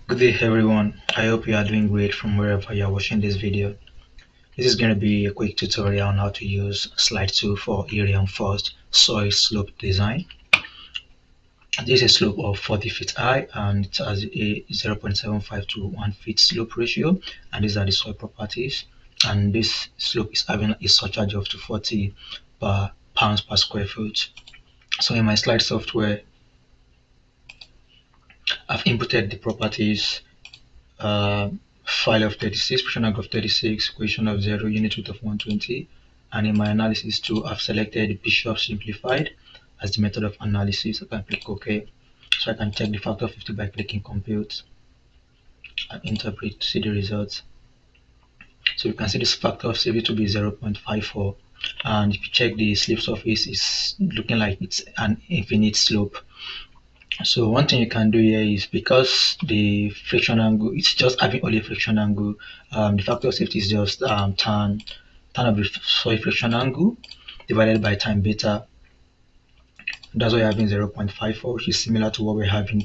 Good day everyone, I hope you are doing great from wherever you are watching this video. This is going to be a quick tutorial on how to use Slide 2 for a reinforced soil slope design. This is a slope of 40 feet high and it has a 0.75 to 1 feet slope ratio, and these are the soil properties. And this slope is having a surcharge of 240 pounds per square foot. So in my slide software, I've inputted the properties, file of 36, fraction angle of 36, equation of 0, unit root of 120, and in my analysis tool I've selected the Bishop simplified as the method of analysis. I can click OK. So I can check the factor of 50 by clicking compute and interpret to see the results. So you can see this factor of safety to be 0.54, and if you check the slip surface, it's looking like it's an infinite slope. So one thing you can do here is, because the friction angle, it's just having only friction angle, the factor of safety is just tan of the soil friction angle divided by time beta. That's why you're having 0.54, which is similar to what we're having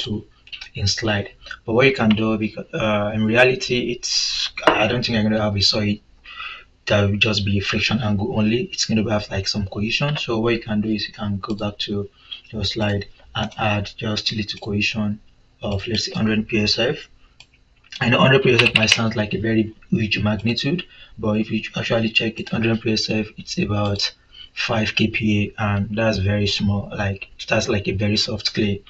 in slide. But what you can do, because in reality, I don't think I'm going to have a soil that will just be friction angle only. It's going to have like some cohesion. So what you can do is you can go back to your slide and add just a little cohesion of, let's say, 100 psf. I know 100 psf might sound like a very huge magnitude, but if you actually check it, 100 psf, it's about 5 kPa, and that's very small. Like that's like a very soft clay.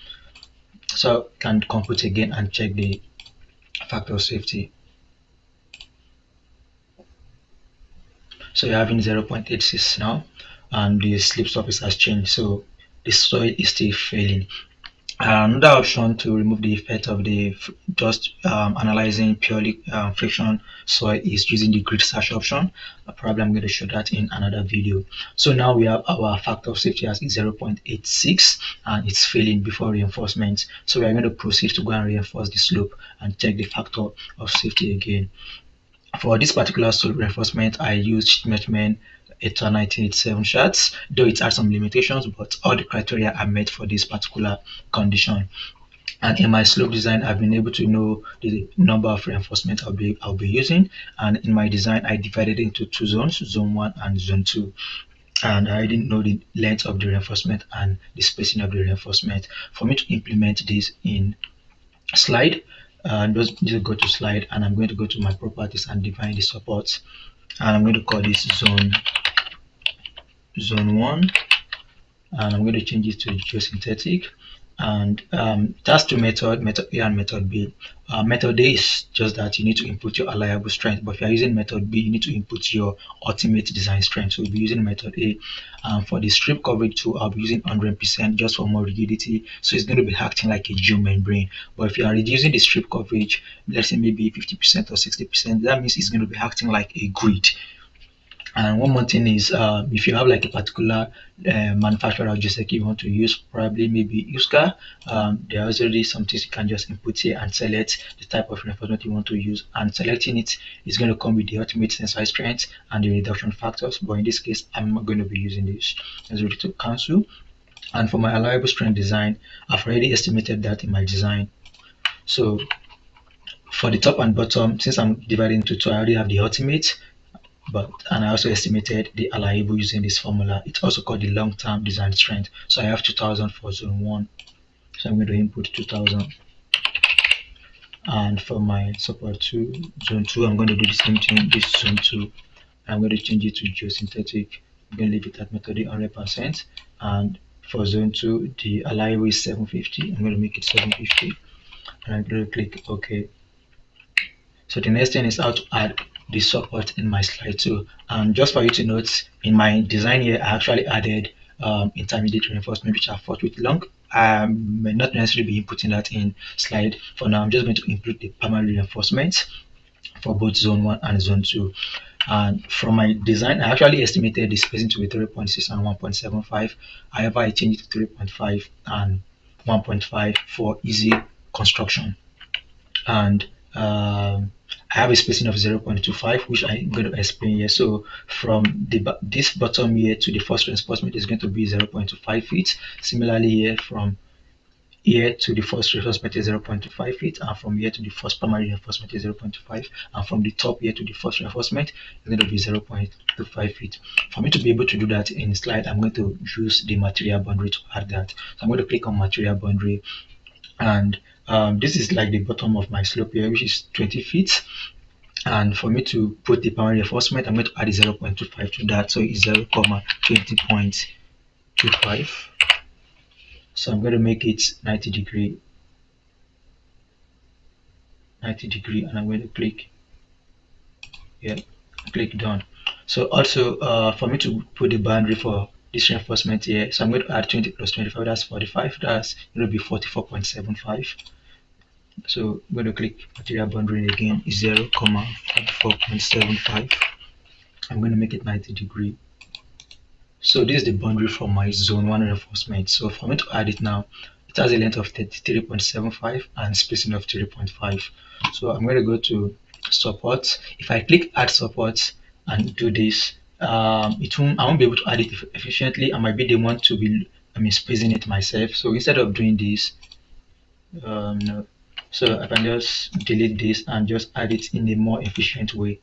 So I can compute again and check the factor of safety. So you're having 0.86 now, and the slip surface has changed, so the soil is still failing. Another option to remove the effect of the analyzing purely friction soil is using the grid search option. Probably I'm going to show that in another video. So now we have our factor of safety as 0.86 and it's failing before reinforcement. So we are going to proceed to go and reinforce the slope and check the factor of safety again. For this particular slope reinforcement, I used Schmertmann 1987 charts, though it has some limitations, but all the criteria are met for this particular condition. And in my slope design, I've been able to know the number of reinforcement I'll be using. And in my design, I divided it into two zones, zone 1 and zone 2. And I didn't know the length of the reinforcement and the spacing of the reinforcement. For me to implement this in slide, just go to slide, and I'm going to go to my properties and define the supports, and I'm going to call this zone 1, and I'm going to change it to geosynthetic. And that's two methods, method A and method B. Method A is just that you need to input your allowable strength, but if you're using method B, you need to input your ultimate design strength. So we'll be using method A. For the strip coverage tool, I'll be using 100% just for more rigidity, so it's going to be acting like a geomembrane. But if you are reducing the strip coverage, let's say maybe 50% or 60%, that means it's going to be acting like a grid. And one more thing is, if you have like a particular manufacturer of geosec you want to use, probably maybe USCA, there are already some things you can just input here and select the type of reinforcement you want to use, and selecting it is going to come with the ultimate tensile strength and the reduction factors. But in this case, I'm not going to be using this. Let's ready to cancel. And for my allowable strength design, I've already estimated that in my design. So for the top and bottom, since I'm dividing into two, I already have the ultimate, and I also estimated the allowable using this formula. It's also called the long-term design strength. So I have 2000 for zone 1, so I'm going to input 2000. And for my support 2, zone 2, I'm going to do the same thing. This zone 2, I'm going to change it to geosynthetic. I'm going to leave it at method 100%. And for zone 2, the allowable is 750. I'm going to make it 750, and I'm going to click OK. So the next thing is how to add the support in my slide 2. And just for you to note, in my design here, I actually added intermediate reinforcement, which I thought with long. I may not necessarily be inputting that in slide. For now, I'm just going to input the permanent reinforcement for both zone 1 and zone 2. And from my design, I actually estimated the spacing to be 3.6 and 1.75. However, I changed it to 3.5 and 1.5 for easy construction. And I have a spacing of 0.25, which I'm going to explain here. So from this bottom here to the first reinforcement is going to be 0.25 feet. Similarly here, from here to the first reinforcement is 0.25 feet, and from here to the first primary reinforcement is 0.25, and from the top here to the first reinforcement is going to be 0.25 feet. For me to be able to do that in slide, I'm going to use the material boundary to add that. So I'm going to click on material boundary, and this is like the bottom of my slope here, which is 20 feet. And for me to put the primary reinforcement, I'm going to add 0.25 to that, so it's 0.20.25. So I'm going to make it 90 degree, and I'm going to click here, click done. So also for me to put the boundary for this reinforcement here, so I'm going to add 20 plus 25, that's 45, that's going to be 44.75. So I'm going to click material boundary again, 0.44.75. I'm going to make it 90 degree. So this is the boundary for my zone 1 reinforcement. So for me to add it now, it has a length of 33.75 and spacing of 3.5. So I'm going to go to support. If I click add support and do this, I won't be able to add it efficiently. I might be the one to be spacing it myself. So instead of doing this, no. So I can just delete this and just add it in a more efficient way.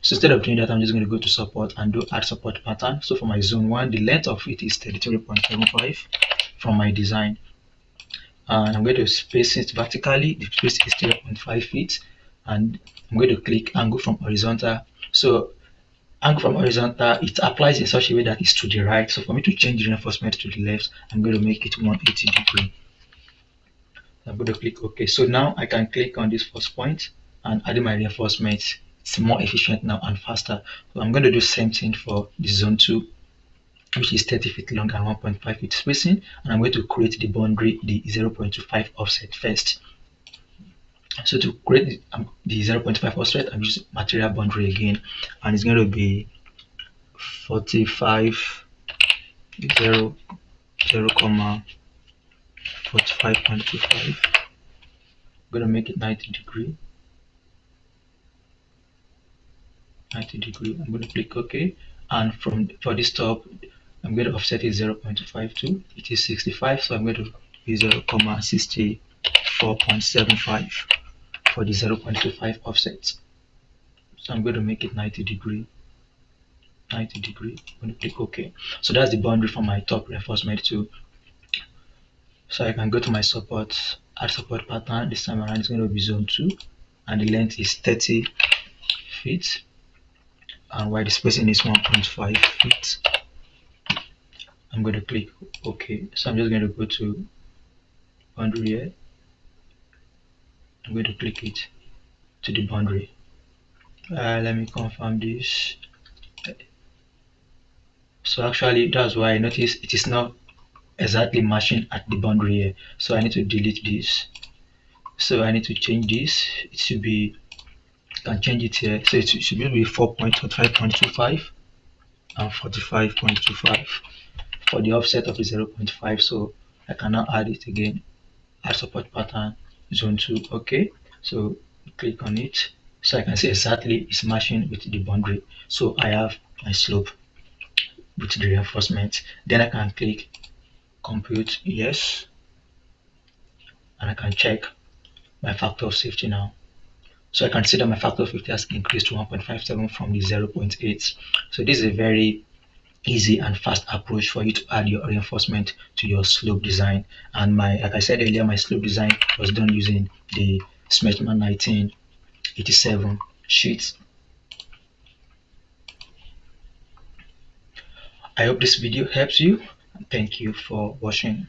So instead of doing that, I'm just going to go to support and do add support pattern. So for my zone 1, the length of it is 33.75 from my design. And I'm going to space it vertically. The space is 0.5 feet. And I'm going to click angle from horizontal. So angle from horizontal, it applies in such a way that it's to the right. So for me to change the reinforcement to the left, I'm going to make it 180 degree. I'm going to click OK. So now I can click on this first point and add my reinforcement. It's more efficient now and faster. So I'm going to do the same thing for the zone 2, which is 30 feet long and 1.5 feet spacing, and I'm going to create the boundary, the 0.25 offset first. So to create the 0.5 offset, I'm using material boundary again, and it's going to be 45 0.45.25. I'm going to make it 90 degree. I'm going to click OK, and for this top, I'm going to offset it 0.52. It is 65, so I'm going to be 0.64.75 for the 0.25 offset. So I'm going to make it 90 degree. I'm going to click OK. So that's the boundary for my top reinforcement too. So I can go to my support, add support pattern. This time around it's going to be zone 2, and the length is 30 feet. And while the spacing is 1.5 feet, I'm going to click OK. So I'm just going to go to boundary here. I'm going to click it to the boundary. Let me confirm this. So actually, that's why I notice it is not exactly matching at the boundary here. So I need to delete this. So I need to change this. It should be, I can change it here. So it should be 4.25.25 and 45.25 for the offset of the 0.5. So I can now add it again. Add support pattern, zone 2. Okay. So click on it. So I can see exactly it's matching with the boundary. So I have my slope with the reinforcement. Then I can click compute yes, and I can check my factor of safety now. So I can see that my factor of safety has increased to 1.57 from the 0.8. So this is a very easy and fast approach for you to add your reinforcement to your slope design. And like I said earlier, my slope design was done using the Schmertmann 1987 sheets. I hope this video helps you. Thank you for watching.